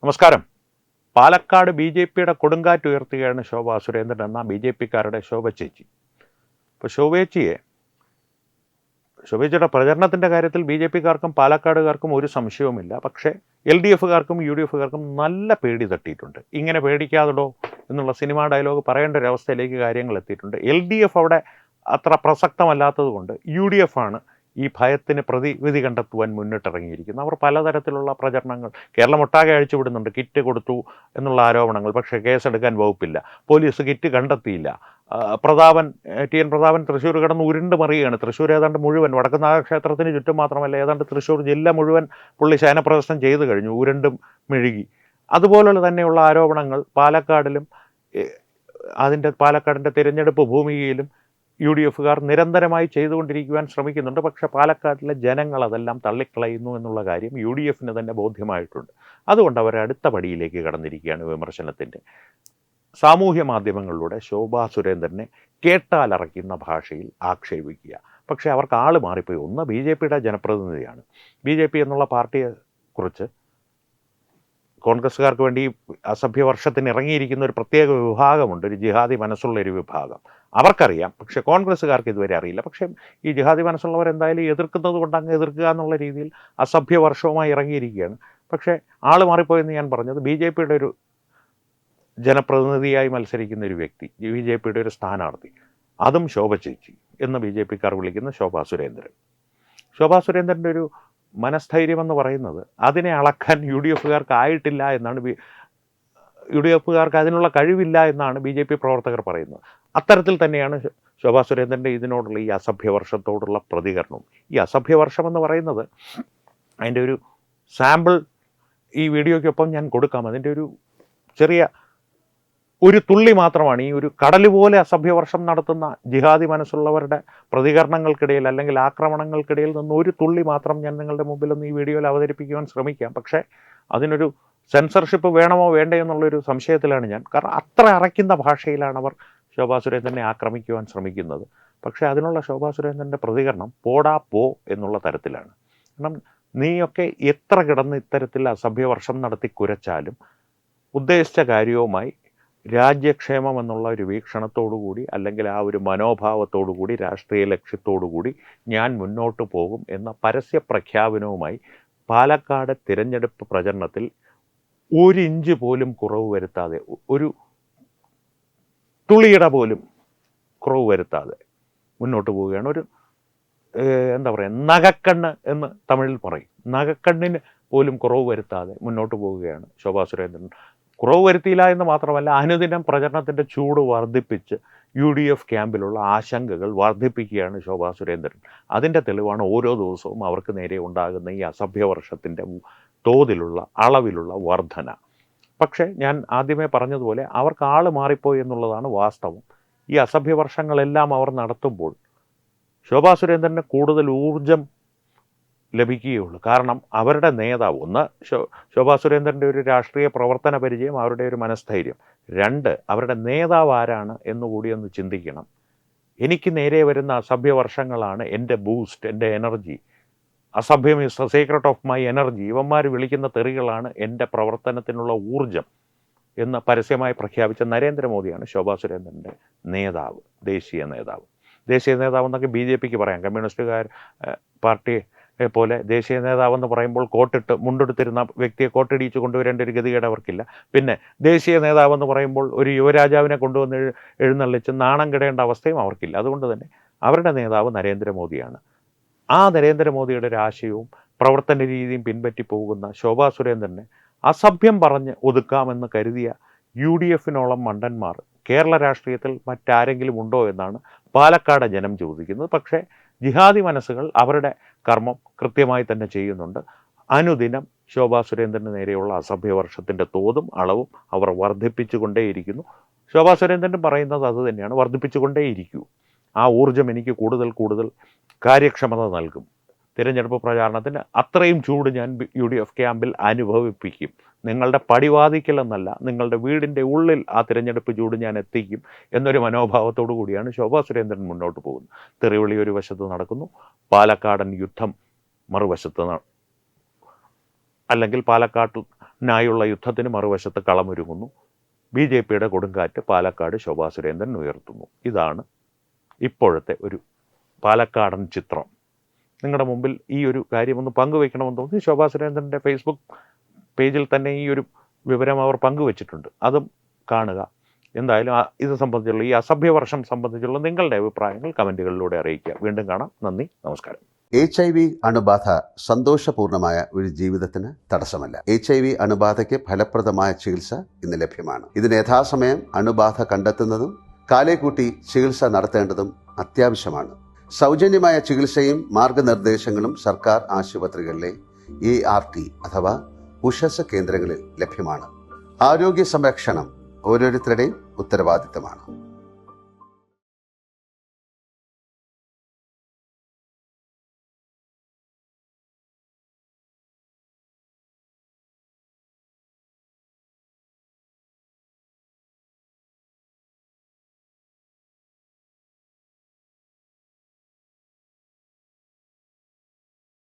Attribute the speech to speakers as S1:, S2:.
S1: നമസ്കാരം. പാലക്കാട് ബി.ജെ.പിയുടെ കൊടുങ്കാറ്റ് ഉയർത്തുകയാണ് ശോഭാ സുരേന്ദ്രൻ എന്ന ബി.ജെ.പിക്കാരുടെ ശോഭ ചേച്ചി. ഇപ്പോൾ ശോഭേച്ചിയുടെ പ്രചരണത്തിൻ്റെ കാര്യത്തിൽ ബി.ജെ.പിക്കാർക്കും പാലക്കാടുകാർക്കും ഒരു സംശയവുമില്ല. പക്ഷേ LDFകാർക്കും UDFകാർക്കും നല്ല പേടി തട്ടിയിട്ടുണ്ട്. ഇങ്ങനെ പേടിക്കാതെടോ എന്നുള്ള സിനിമാ ഡയലോഗ് പറയേണ്ട ഒരവസ്ഥയിലേക്ക് കാര്യങ്ങൾ എത്തിയിട്ടുണ്ട്. LDF അവിടെ അത്ര പ്രസക്തമല്ലാത്തത് കൊണ്ട് UDF ആണ് ഈ ഭയത്തിന് പ്രതിവിധി കണ്ടെത്തുവാൻ മുന്നിട്ടിറങ്ങിയിരിക്കുന്നു. അവർ പലതരത്തിലുള്ള പ്രചരണങ്ങൾ കേരളമൊട്ടാകെ അഴിച്ചുവിടുന്നുണ്ട്. കിറ്റ് കൊടുത്തു എന്നുള്ള ആരോപണങ്ങൾ, പക്ഷേ കേസെടുക്കാൻ വകുപ്പില്ല. പോലീസ് കിറ്റ് കണ്ടെത്തിയില്ല. TN പ്രതാപൻ തൃശ്ശൂർ കിടന്ന് ഉരുണ്ട് മറിയുകയാണ്. തൃശ്ശൂർ ഏതാണ്ട് മുഴുവൻ, വടക്കുന്നാഥ ക്ഷേത്രത്തിന് ചുറ്റും മാത്രമല്ല, ഏതാണ്ട് തൃശ്ശൂർ ജില്ല മുഴുവൻ പുള്ളി ശയനപ്രദർശനം ചെയ്തു കഴിഞ്ഞു, ഉരുണ്ടും മെഴുകി. അതുപോലുള്ള തന്നെയുള്ള ആരോപണങ്ങൾ പാലക്കാടിലും പാലക്കാടിൻ്റെ തിരഞ്ഞെടുപ്പ് ഭൂമികയിലും UDFകാർ നിരന്തരമായി ചെയ്തുകൊണ്ടിരിക്കുവാൻ ശ്രമിക്കുന്നുണ്ട്. പക്ഷേ പാലക്കാട്ടിലെ ജനങ്ങൾ അതെല്ലാം തള്ളിക്കളയുന്നു എന്നുള്ള കാര്യം UDFന് തന്നെ ബോധ്യമായിട്ടുണ്ട്. അതുകൊണ്ട് അവർ അടുത്ത പടിയിലേക്ക് കടന്നിരിക്കുകയാണ് വിമർശനത്തിൻ്റെ. സാമൂഹ്യ മാധ്യമങ്ങളിലൂടെ ശോഭാ സുരേന്ദ്രനെ കേട്ടാലറയ്ക്കുന്ന ഭാഷയിൽ ആക്ഷേപിക്കുക. പക്ഷേ അവർക്ക് ആൾ മാറിപ്പോയി. ഒന്ന് BJPയുടെ ജനപ്രതിനിധിയാണ്. BJP എന്നുള്ള പാർട്ടിയെക്കുറിച്ച് കോൺഗ്രസ്സുകാർക്ക് വേണ്ടി അസഭ്യവർഷത്തിന് ഇറങ്ങിയിരിക്കുന്ന ഒരു പ്രത്യേക വിഭാഗമുണ്ട്, ഒരു ജിഹാദി മനസ്സുള്ളൊരു വിഭാഗം. അവർക്കറിയാം, പക്ഷേ കോൺഗ്രസ്സുകാർക്ക് ഇതുവരെ അറിയില്ല. പക്ഷേ ഈ ജിഹാദി മനസ്സുള്ളവർ എന്തായാലും എതിർക്കുന്നത് കൊണ്ട് അങ്ങ് എതിർക്കുക എന്നുള്ള രീതിയിൽ അസഭ്യവർഷവുമായി ഇറങ്ങിയിരിക്കുകയാണ്. പക്ഷേ ആൾ മാറിപ്പോയെന്ന് ഞാൻ പറഞ്ഞത്, BJPയുടെ ഒരു ജനപ്രതിനിധിയായി മത്സരിക്കുന്ന ഒരു വ്യക്തി, BJPയുടെ ഒരു സ്ഥാനാർത്ഥി, അതും ശോഭ ചേച്ചി എന്ന് BJPക്കാർ വിളിക്കുന്ന ശോഭാ സുരേന്ദ്രൻ. ശോഭാ സുരേന്ദ്രൻ്റെ ഒരു മനസ്ഥൈര്യമെന്ന് പറയുന്നത് അതിനെ അളക്കാൻ UDFകാർക്ക് ആയിട്ടില്ല എന്നാണ്, UDFകാർക്ക് അതിനുള്ള കഴിവില്ല എന്നാണ് BJP പ്രവർത്തകർ പറയുന്നത്. അത്തരത്തിൽ തന്നെയാണ് ശോഭാ സുരേന്ദ്രൻ്റെ ഇതിനോടുള്ള ഈ അസഭ്യവർഷത്തോടുള്ള പ്രതികരണവും. ഈ അസഭ്യവർഷം എന്ന് പറയുന്നത്, അതിൻ്റെ ഒരു സാമ്പിൾ ഈ വീഡിയോയ്ക്കൊപ്പം ഞാൻ കൊടുക്കാം. അതിൻ്റെ ഒരു ചെറിയ ഒരു തുള്ളി മാത്രമാണ്. ഈ ഒരു കടൽ പോലെ അസഭ്യവർഷം നടത്തുന്ന ജിഹാദി മനസ്സുള്ളവരുടെ പ്രതികരണങ്ങൾക്കിടയിൽ അല്ലെങ്കിൽ ആക്രമണങ്ങൾക്കിടയിൽ നിന്ന് ഒരു തുള്ളി മാത്രം ഞാൻ നിങ്ങളുടെ മുമ്പിലൊന്ന് ഈ വീഡിയോയിൽ അവതരിപ്പിക്കുവാൻ ശ്രമിക്കാം. പക്ഷേ അതിനൊരു സെൻസർഷിപ്പ് വേണമോ വേണ്ടേ എന്നുള്ളൊരു സംശയത്തിലാണ് ഞാൻ. കാരണം അത്ര അറയ്ക്കുന്ന ഭാഷയിലാണ് അവർ ശോഭാ സുരേന്ദ്രനെ ആക്രമിക്കുവാൻ ശ്രമിക്കുന്നത്. പക്ഷേ അതിനുള്ള ശോഭാ സുരേന്ദ്രൻ്റെ പ്രതികരണം പോടാ പോ എന്നുള്ള തരത്തിലാണ്. കാരണം നീയൊക്കെ എത്ര കിടന്ന് ഇത്തരത്തിൽ അസഭ്യവർഷം നടത്തി കുരച്ചാലും ഉദ്ദേശിച്ച കാര്യവുമായി രാജ്യക്ഷേമം എന്നുള്ള ഒരു വീക്ഷണത്തോടുകൂടി അല്ലെങ്കിൽ ആ ഒരു മനോഭാവത്തോടുകൂടി രാഷ്ട്രീയ ലക്ഷ്യത്തോടുകൂടി ഞാൻ മുന്നോട്ട് പോകും എന്ന പരസ്യ പ്രഖ്യാപനവുമായി പാലക്കാട് തിരഞ്ഞെടുപ്പ് പ്രചരണത്തിൽ ഒരു ഇഞ്ച് പോലും കുറവ് വരുത്താതെ, ഒരു തുള്ളിയുടെ പോലും കുറവ് വരുത്താതെ മുന്നോട്ട് പോവുകയാണ്. ഒരു എന്താ പറയുക, നഖക്കണ്ണ് എന്ന് തമിഴിൽ പറയും, നഖക്കണ്ണിന് പോലും കുറവ് വരുത്താതെ മുന്നോട്ട് പോവുകയാണ് ശോഭാ സുരേന്ദ്രൻ. കുറവ് വരുത്തിയില്ല എന്ന് മാത്രമല്ല, അനുദിനം പ്രചരണത്തിൻ്റെ ചൂട് വർദ്ധിപ്പിച്ച് UDF ക്യാമ്പിലുള്ള ആശങ്കകൾ വർദ്ധിപ്പിക്കുകയാണ് ശോഭാ സുരേന്ദ്രൻ. അതിൻ്റെ തെളിവാണ് ഓരോ ദിവസവും അവർക്ക് നേരെ ഉണ്ടാകുന്ന ഈ അസഭ്യവർഷത്തിൻ്റെ തോതിലുള്ള അളവിലുള്ള വർധന. പക്ഷേ ഞാൻ ആദ്യമേ പറഞ്ഞതുപോലെ അവർക്ക് ആൾ മാറിപ്പോയി എന്നുള്ളതാണ് വാസ്തവം. ഈ അസഭ്യവർഷങ്ങളെല്ലാം അവർ നടത്തുമ്പോൾ ശോഭാ സുരേന്ദ്രന് കൂടുതൽ ഊർജം ലഭിക്കുകയുള്ളൂ. കാരണം അവരുടെ നേതാവ്, ഒന്ന് ശോഭാ സുരേന്ദ്രൻ്റെ ഒരു രാഷ്ട്രീയ പ്രവർത്തന പരിചയം, അവരുടെ ഒരു മനസ്ഥൈര്യം. രണ്ട്, അവരുടെ നേതാവ് ആരാണ് എന്നുകൂടി ഒന്ന് ചിന്തിക്കണം. എനിക്ക് നേരെ വരുന്ന അസഭ്യവർഷങ്ങളാണ് എൻ്റെ ബൂസ്റ്റ്, എൻ്റെ എനർജി. അസഭ്യം is the secret of my energy. ഇവന്മാർ വിളിക്കുന്ന തെറികളാണ് എൻ്റെ പ്രവർത്തനത്തിനുള്ള ഊർജം എന്ന് പരസ്യമായി പ്രഖ്യാപിച്ച നരേന്ദ്രമോദിയാണ് ശോഭാ സുരേന്ദ്രൻ്റെ നേതാവ്, ദേശീയ നേതാവ്. ദേശീയ നേതാവ് എന്നൊക്കെ BJPക്ക് പറയാം. കമ്മ്യൂണിസ്റ്റുകാർ പാർട്ടിയെ പോലെ ദേശീയ നേതാവെന്ന് പറയുമ്പോൾ മുണ്ടെടുത്തിരുന്ന വ്യക്തിയെ കോട്ടിടിച്ച് കൊണ്ടുവരേണ്ട ഒരു ഗതികേട് അവർക്കില്ല. പിന്നെ ദേശീയ നേതാവെന്ന് പറയുമ്പോൾ ഒരു യുവരാജാവിനെ കൊണ്ടുവന്ന് എഴുന്നള്ളിച്ച് നാണം കെടേണ്ട അവസ്ഥയും അവർക്കില്ല. അതുകൊണ്ട് തന്നെ അവരുടെ നേതാവ് നരേന്ദ്രമോദിയാണ്. ആ നരേന്ദ്രമോദിയുടെ ഒരു ആശയവും പ്രവർത്തന രീതിയും പിൻപറ്റി പോകുന്ന ശോഭാ സുരേന്ദ്രനെ അസഭ്യം പറഞ്ഞ് ഒതുക്കാമെന്ന് കരുതിയ UDFനോളം മണ്ടന്മാർ കേരള രാഷ്ട്രീയത്തിൽ മറ്റാരെങ്കിലും ഉണ്ടോ എന്നാണ് പാലക്കാട് ജനം ചോദിക്കുന്നത്. പക്ഷേ ജിഹാദി മനസ്സുകൾ അവരുടെ കർമ്മം കൃത്യമായി തന്നെ ചെയ്യുന്നുണ്ട്. അനുദിനം ശോഭാ സുരേന്ദ്രന് നേരെയുള്ള അസഭ്യവർഷത്തിൻ്റെ തോതും അളവും അവർ വർദ്ധിപ്പിച്ചുകൊണ്ടേയിരിക്കുന്നു. ശോഭാ സുരേന്ദ്രൻ പറയുന്നത് അത് തന്നെയാണ്, വർദ്ധിപ്പിച്ചുകൊണ്ടേയിരിക്കൂ. ആ ഊർജം എനിക്ക് കൂടുതൽ കാര്യക്ഷമത നൽകും. തിരഞ്ഞെടുപ്പ് പ്രചാരണത്തിന് അത്രയും ചൂട് ഞാൻ UDF ക്യാമ്പിൽ അനുഭവിപ്പിക്കും. നിങ്ങളുടെ പടിവാതിക്കലെന്നല്ല, നിങ്ങളുടെ വീടിൻ്റെ ഉള്ളിൽ ആ തിരഞ്ഞെടുപ്പ് ചൂട് ഞാൻ എത്തിക്കും എന്നൊരു മനോഭാവത്തോടു കൂടിയാണ് ശോഭാ സുരേന്ദ്രൻ മുന്നോട്ട് പോകുന്നത്. തെറിവിളി ഒരു വശത്ത് നടക്കുന്നു, പാലക്കാടൻ യുദ്ധം മറുവശത്ത് അല്ലെങ്കിൽ പാലക്കാട്ടിനായുള്ള യുദ്ധത്തിന് മറുവശത്ത് കളമൊരുങ്ങുന്നു. BJPയുടെ കൊടുങ്കാറ്റ് പാലക്കാട് ശോഭാ സുരേന്ദ്രൻ ഉയർത്തുന്നു. ഇതാണ് ഇപ്പോഴത്തെ ഒരു പാലക്കാടൻ ചിത്രം. നിങ്ങളുടെ മുമ്പിൽ ഈ ഒരു കാര്യമൊന്ന് പങ്കുവെക്കണമെന്ന് തോന്നി. ശോഭാ സുരേന്ദ്രൻ്റെ ഫേസ്ബുക്ക് പേജിൽ തന്നെ ഈ ഒരു വിവരം അവർ പങ്കുവച്ചിട്ടുണ്ട്. അതും കാണുക. എന്തായാലും ഇത് സംബന്ധിച്ചുള്ള ഈ അസഭ്യവർഷം സംബന്ധിച്ചുള്ള നിങ്ങളുടെ അഭിപ്രായങ്ങൾ കമൻറ്റുകളിലൂടെ അറിയിക്കുക. വീണ്ടും കാണാം. നന്ദി, നമസ്കാരം.
S2: HIV അണുബാധ സന്തോഷപൂർണമായ ഒരു ജീവിതത്തിന് തടസ്സമല്ല. HIV അണുബാധയ്ക്ക് ഫലപ്രദമായ ചികിത്സ ഇന്ന് ലഭ്യമാണ്. ഇതിന് യഥാസമയം അണുബാധ കണ്ടെത്തുന്നതും കാലേക്കൂട്ടി ചികിത്സ നടത്തേണ്ടതും അത്യാവശ്യമാണ്. സൗജന്യമായ ചികിത്സയും മാർഗനിർദ്ദേശങ്ങളും സർക്കാർ ആശുപത്രികളിലെ ART അഥവാ ഉഷസ് കേന്ദ്രങ്ങളിൽ ലഭ്യമാണ്. ആരോഗ്യ സംരക്ഷണം ഓരോരുത്തരുടെയും ഉത്തരവാദിത്തമാണ്.